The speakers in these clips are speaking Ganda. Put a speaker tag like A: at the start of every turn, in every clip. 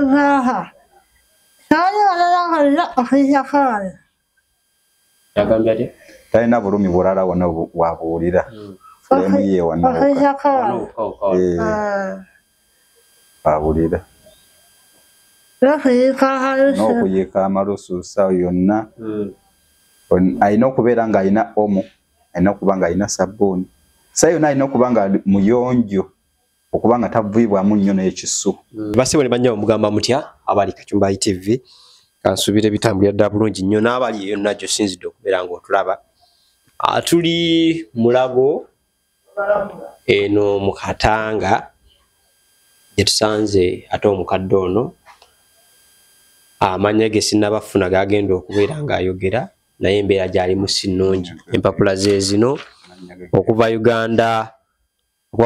A: Raha. Sani wala ofisa kale.
B: Yagambye ati
C: talina bulumi bulala wona wabuulira. Fulemu ye wona.
A: Ofisa kale.
C: Wabuulira. N'okuyika amalusu sawa yonna. Alina okubeera ng'alina omo, alina okuba ng'alina sabbuuni. Sawa yonna alina okuba nga muyonjo okuba nga tavuibwamu nnyo n'ekisu.
B: Basibone bannyawo mugamba mutya abali Kakyumba TV. Kansubire bitambulira ddala bulungi nnyo n'abali eyo najjo sinzidde okubeera ng'otulaba. Tuli Mulago eno mu Katanga gye tusanze ate omukadde ono amanya ge sinnabafuna gagenda okubeera ng'ayogera naye embeera gy'alimu si nnungi. Empapula ze zino okuva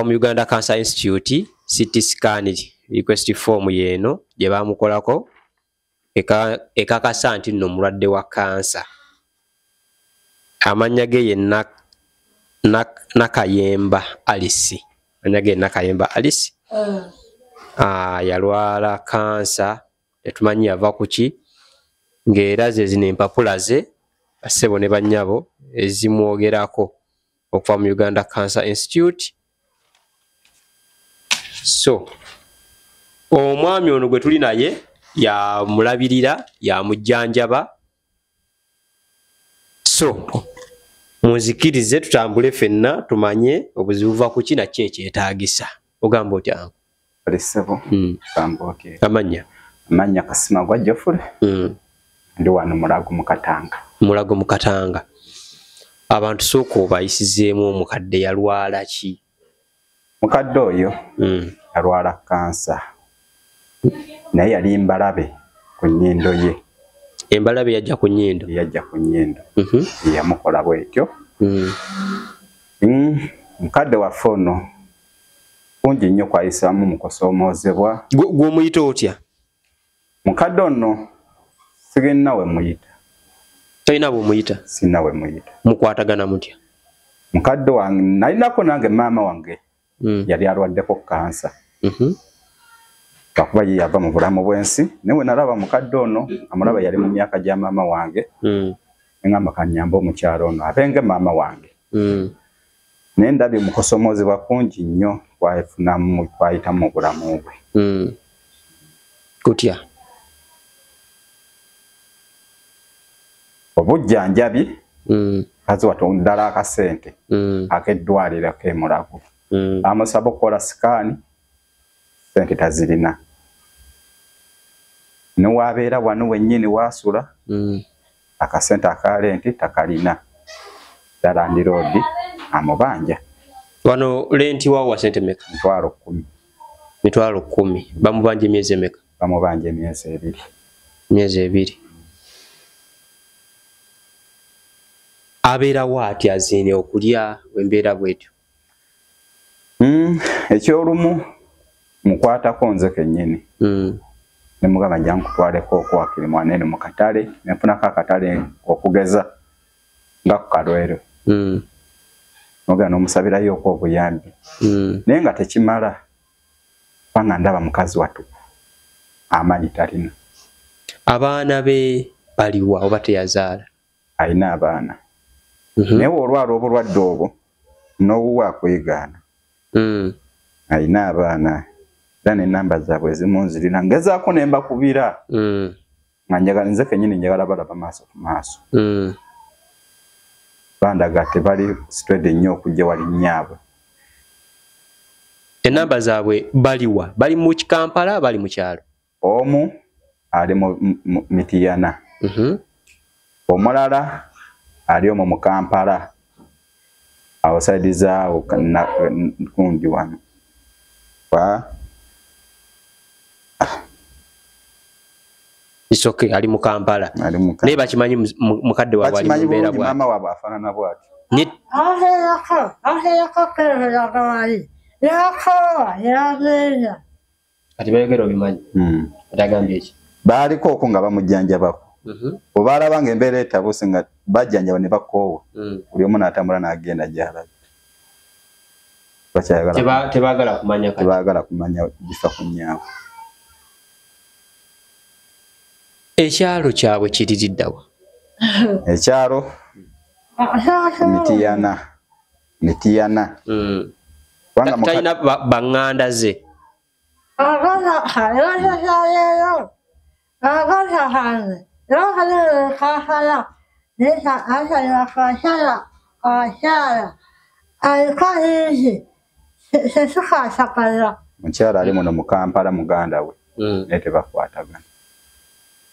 B: mu Uganda Cancer Institute CT scan request form yeeno gye baamukolako ekakasa nti nno mulwadde wa kansa. Amanya ge ye Nakayemba Alice. Amanya ge Nakayemba Alice. Yalwala kansa tetumanyi yava ku ki ng'era ze zino empapula ze bassebo ne bannyabo ezimwogerako okuva mu Uganda Cancer Institute. So omwami ono gwe tuli naye yamulabirira yamujjanjaba. So munzikirize tutambule ffenna tumanye obuzibu buva ku ki nakyo ekyetaagisa. Ogamba otya?
C: Alisebo. Okay.
B: Amanya
C: Kasima gwa Jofule. Ndi wano Mulago mu Katanga.
B: Mulago mu Katanga. Abantu sooka obayisizeemu omukadde yalwala ki?
C: Mukadde oyo yalwala kansa. Naye yali mbalabe ku nnyindo ye.
B: Embalabe yajja ku nnyindo?
C: Yajja ku nnyindo. Yamukola bwetyo. Mukadde waffe ono kungi nnyo kwayisaamu mu kusomoozebwa.
B: Gw'omuyita otya?
C: Mukadde ono sigenda we muyita.
B: Talina bw'omuyita?
C: Sina we muyita.
B: Mukwatagana mutya?
C: Mukadde wange nalinako nange maama wange yali alwaddeko kansa. Kakuba ye yava mu bulamu bw'ensi newe nalaba mukadde ono amulaba yali mu myaka gya maama wange. Ngamba kanyamba omukyalo ono abenge maama wange. Naye ndabye mu kusomoozebwa kungi nnyo kwafunamu kwayitamu mu bulamu bwe.
B: Kutya?
C: Obujjanjabi kazi watondala akasente akeddwaliro ke Mulago. Amusaba okukola sikaani sente tazirina. Newabeera wano wennyini waasula akasente akalenti takalina. Ddala ndi roodi amubanja.
B: Wano lenti wawa sente meka?
C: 10,000.
B: 10,000. Bamubanja emyezi emeka?
C: Bamubanja emyezi 2.
B: Myezi 2. Abeera waati azine okulya wembeera bwetyo?
C: Ekyolumu mukwatako nze kennyini. Ne mugamba jja nkutwaleko okwakiri mwanene mu katale nenfunako akatale okugeza nga ku Kalwero. Nogenda n'omusabirayo obuyambi. Naye nga tekimala kubanga ndaba mukazi watu amanyi talina.
B: Abaana be baliwa oba teyazaala?
C: Alina abaana. Naye olwala obulwadde obwo n'obuwa kwegaana. Alina abaana. Era n'ennamba zaabwe ezimu nzirina ngezaako ne mbakubira. Nga njagala nze kennyini njagala balaba maaso ku maaso. Bandaga tebali straight nnyo okujja wali nnyabwe.
B: Ennamba zaabwe baliwa? Bali mu Kampala bali mu kyalo?
C: Omu ali mu Mitiyana. Omulala ali omwo mu Kampala. Awo saidi zaawo kundi wano. It's okay, ali mu Kampala. Naye bakimanyi mukadde waabwe ali mu mbeera bw'ati? Maama waabwe afaanana bw'ati.
B: Kati bayogera obimanyi? Atagambye ki?
C: Baaliko okwo nga bamujjanjabako. Oba alaba ng'embeera etabuse nga bajjanjaba ne bakoowa. Buli omu n'atambula n'agenda gy'alaga.
B: Tebaagala kumanya kati?
C: Tebaagala kumanya bifa ku nnyaawe.
B: Ekyalo kyabwe kiririddawa?
C: Ekyalo Mitiyana.
B: Talina baŋŋanda ze.
C: Mukyala ali muno mu Kampala muganda we. Naye tebakwatagana.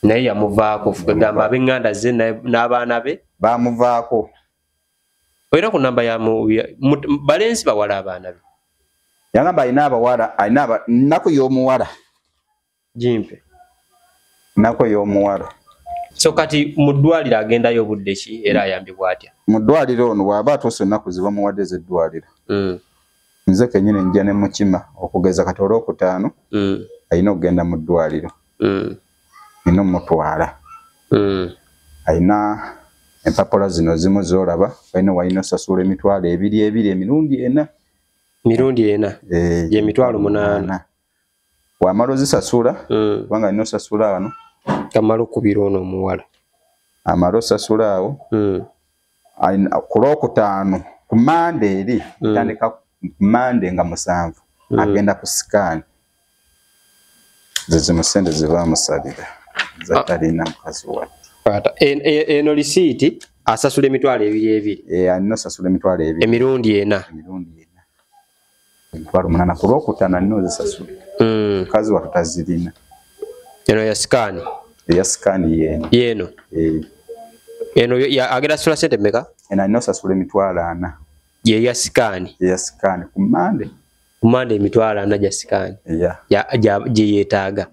B: Naye yamuvaako kugamba ab'eŋŋanda ze n'abaana be
C: bamuvaako.
B: Era ku namba ya balenzi bawala abaana be.
C: Yagamba alina abawala, alina nnaku y'omuwala.
B: Jimpe.
C: Nnaku y'omuwala.
B: So kati mu ddwaliro agendayo budde ki era ayambibwa atya? Mu
C: ddwaliro ono bw'aba atuuse ennaku ze bamuwadde z'eddwaliro. Nze kennyini njja ne mukima okugeza kati olwokutaano alina okugenda mu ddwaliro. Nina omutwala. Alina empapula zino zimu z'olaba walina osasula emitwalo ebiri emirundi 4.
B: Mirundi 4 ye mitwalo 8.
C: Wamala ozisasula kubanga alina osasula wano.
B: Kamala okubira ono omuwala.
C: Amala osasula awo. Ku lwokutaano ku Mande eri tandika ku Mande nga 7 agenda ku sikaani. Zino sente ze baamusalira zatalina mukazi wati.
B: Eno lisiiti asasula emitwalo 2.
C: Alina osasula emitwalo 2
B: emirundi 4.
C: Emitwalo 8 ku lwokutaano alina ozisasula. Mukazi wati tazirina.
B: Eno ya sikaani.
C: Eya sikaani
B: yeeno. Eno agenda sasula sente mmeka?
C: Eno alina osasula emitwalo 4.
B: Ye ya sikaani.
C: Eya sikaani ku Mande.
B: Ku Mande emitwalo 4 gya sikaani. Gye yeetaaga.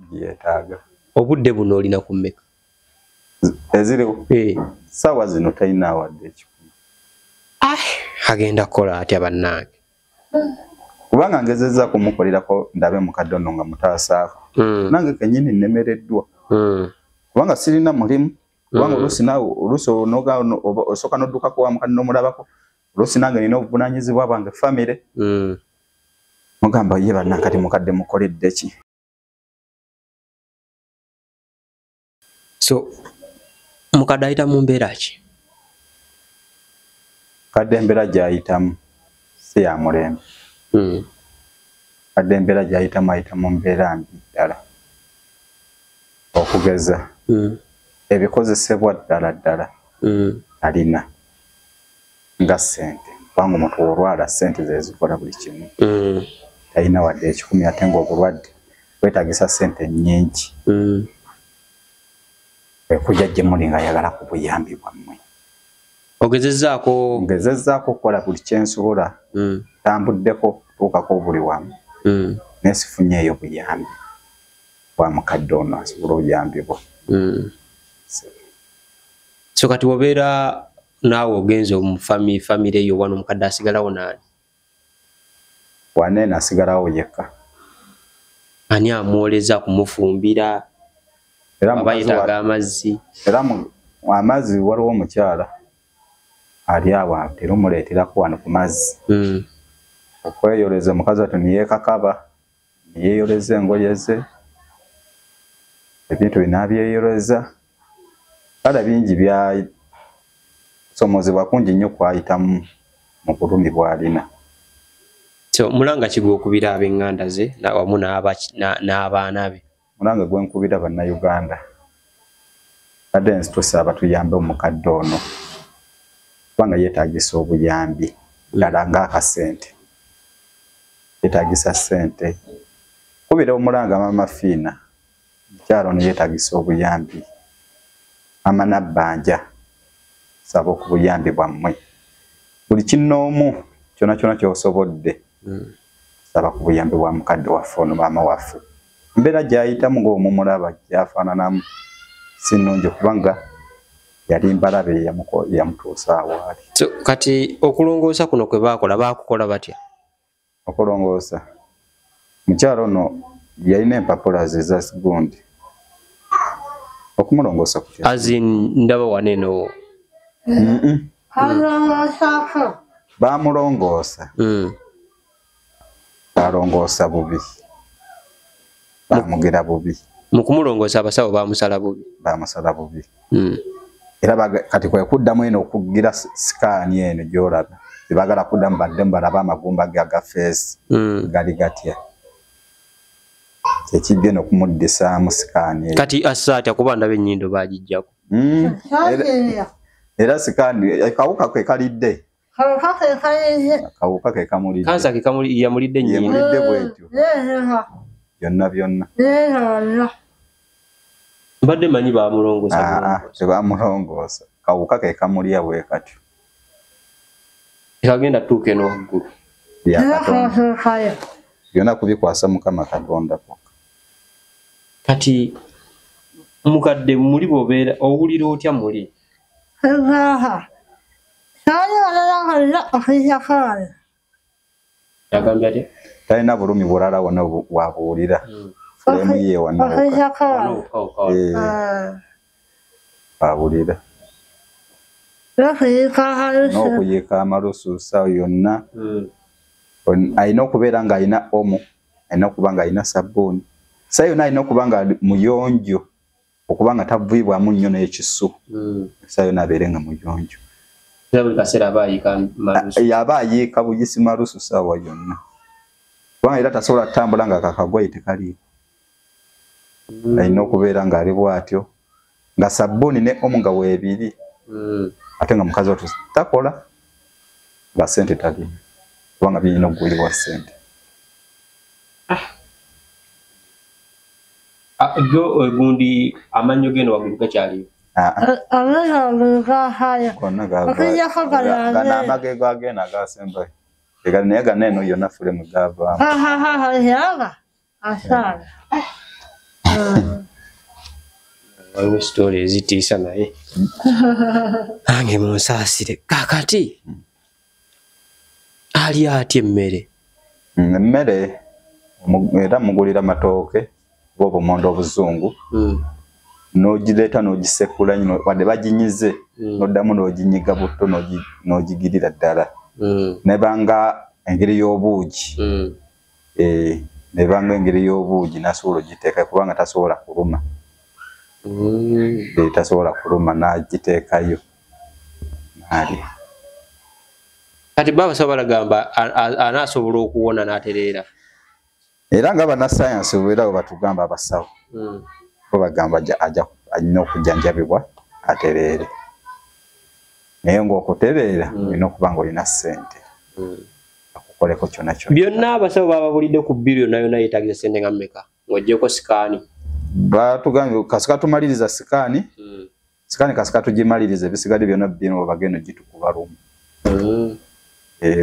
B: Obudde buno olina ku mmeka?
C: Eziriwo? Ssaawa zino talina wadde ekikumi.
B: Agenda kukola atya bannange?
C: Kubanga ngezezza kumukolerako ndabe mukadde ono nga mutaasaako. Nange kennyini nnemereddwa. Kubanga sirina mulimu. Kubanga oluusi osooka n'oddukako wa mukadde n'omulabako. Oluusi nange nina obuvunaanyizibwa bwange famire. Mugamba ye bannange kati mukadde mukoledde ki?
B: So mukadde ayita mu mbeera ki?
C: Kadde embeera gy'ayitamu si ya mulembe. Kadde embeera gy'ayitamu ayita mu mbeera mbi ddala. Okugeza ebikozesebwa ddala alina nga ssente. Kubanga omuntu olwala ssente ze zikola buli kimu. Talina wadde ekikumi ate ng'obulwadde bwetaagisa ssente nnyingi. Ekujja gye muli nga ayagala ku buyambi bwammwe.
B: Ogezezzaako?
C: Ngezezzaako okukola buli kye nsobola. Tambuddeko tuukako buli wamu. Naye sifunyeeyo buyambi bwa mukadde ono asobola obuyambibwa.
B: So kati wobeera naawe ogenze mu famire eyo wano omukadde asigalawo n'ani?
C: Wane nasigalawo yekka.
B: Ani amwoleza kumufumbira? Aba yetaaga amazzi?
C: Era amazzi waliwo omukyala ali awo terumuleeterako wano ku mazzi. Okweyoleza omukazi ati niyeekakaba niyeeyoleza engoye ze ebintu binabyeyoleza kale bingi byasomozebwa kungi nnyo kwayitamu mu bulumi bw'alina.
B: So mulanga kigwe okubira ab'eŋŋanda ze wamu n'abaana be?
C: Mulanga gwe nkubira bannayuganda kadde nsituuse abatuyambe omukadde ono kubanga yeetaagisa obuyambi ddala ng'akasente. Yeetaagisa ssente. Kubira omulanga Mama Fiina mukyala ono yeetaagisa obuyambi. Mama Nabbanja saba ku buyambi bwammwe. Buli kinnoomu kyona kyona ky'osobodde saba ku buyambi bwa mukadde waffe ono maama waffe. Embeera gy'ayitamu ng'omumulaba gyafaananamu si nnungi kubanga yali mbalabe yamutuusa awo ali.
B: So kati okulongoosa kuno kwe baakukola batya?
C: Okulongoosa mukyala ono yalina empapula ze eza gundi. Okumulongoosa kutya?
B: Azin ndaba waneeno.
C: Baamulongoosa. Baalongoosa bubi. Baamugera bubi.
B: mu kumulongoosa abasawo bamusala bubi.
C: Bamusala bubi. Era kati kwe kuddamu eno okugira sikaani eno gy'olaba. Tebagala kuddamu badde balaba amagumba ge aga feesi gali gatya. Ekibye n'okumuddisaamu sikaani.
B: Kati assaatya kuba ndaba ennyindo baagijjako.
C: Era sikaani akawuka ke kalidde. Kawuka ke kamulidde.
B: Kansa ke yamulidde ennyindo.
C: Yamulidde bwetyo. Byonna.
B: Mbadde manyi baamulongoosa.
C: Tebaamulongoosa. Kawuka ke kamulya bwe katyo.
B: Ekagenda tuuke n'owaggulu.
C: Byonna kubikwasa Mukama Katonda kwokka.
B: Kati mukadde muli bw'obeera owulira otya muli? Yagambye atya?
C: Talina bulumi bulala wonna bw'abuwulira. Fulemu ye wonna bw'abuwulira. N'okuyiika amalusuusa yonna. Alina okubeera ng'alina omo, alina okuba ng'alina sabbuuni. Sa yonna alina okuba nga muyonjo, okuba nga tavuibwamu nnyo n'ekisu. Sa yonna abeere nga muyonjo.
B: Buli kaseera aba ayiika malusu.
C: Aba ayiika buyisi malusu ssaawa yonna. Kubanga era tasobola kutambula nga kakagwayi tekaliiko. Alina okubeera ng'ali bw'atyo, nga sabbuuni ne omu nga weebiri. Ate nga mukazi otu takola nga ssente talina. Kubanga birina okugulibwa ssente.
B: Gundi amannyo geno waggulu gakyaliyo?
C: Gana amagego agenda agasembayo. Naye gana eno yonna fulemu gaavaamu.
B: Waliwo sitooli ezitiisa naye. Nange munsaasire. Kaakati ali atya emmere?
C: Emmere era mugulira matooke oba obumondo obuzungu. N'ogireeta n'ogisekula nnyo wadde baginyize n'oddamu n'oginyiga butto n'ogigirira ddala. Nebanga engeri y'obuugi. Nebanga engeri y'obuugi nasobola ogiteeka kubanga tasobola kuluma. Tasobola kuluma n'agiteekayo.
B: Kati babasawo balagamba anaasobola okuwona n'atereera.
C: Era nga bannassaayansi bweera bwe batugamba abasawo. Bo bagamba alina okujjanjabibwa atereere. Naye ng'okutereera olina okuba ng'olina ssente. Akukoleko kyonna kyonna.
B: Byonna abasawo bababulidde ku bbiri yonna yonna yeetaagisa ssente nga mmeka ng'oggyeko sikaani?
C: Batugambye kasika tumaliriza sikaani. Sikaani kasika tugimaliriza ebisigadde byonna bino bwe bagenda gitukuba lumu.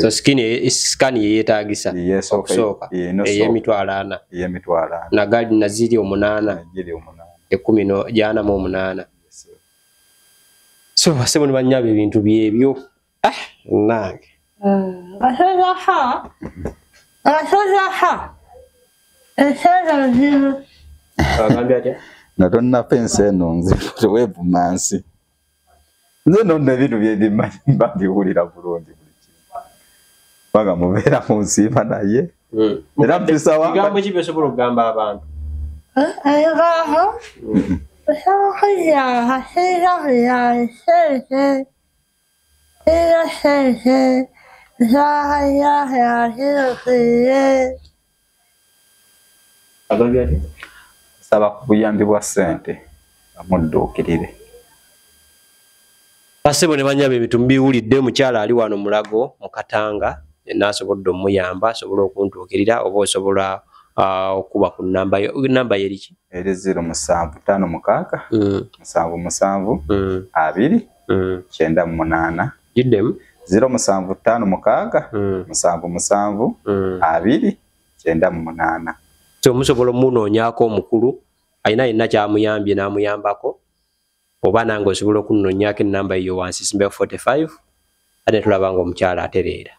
B: So sikaani ye yeetaagisa okusooka ey'emitwalo 4. Nagali naziri 8. 10 So basebo ne banyaba ebintu byebyo. Nange. Agambye atya?
C: Na tonna pensi eno nze weebumansi. Nze nonna ebintu byebimanyi mbabiwulira bulungi buli kimu. Kubanga mubeera mu nsiima naye. Era mpisa wa
B: kigambo ki byosobola okugamba abantu? Agambye atya?
C: Saba ku buyambi bwa ssente bamudduukirire.
B: Basebo ne banyaba ebintu mbiwulidde. Mukyala ali wano Mulago mu Katanga naasobodde omuyamba asobola okuntuukirira oba osobola okuba ku namba yeriki?
C: Eri 0756 77 2 98.
B: Giddemu
C: 0756 77 2 98.
B: So musobola omunoonyaako omukulu alina yenna kyamuyambye n'amuyambako, oba nange osobola okunoonyaako ennamba eyo wansi simba 45 ate tulaba nga omukyala atereera.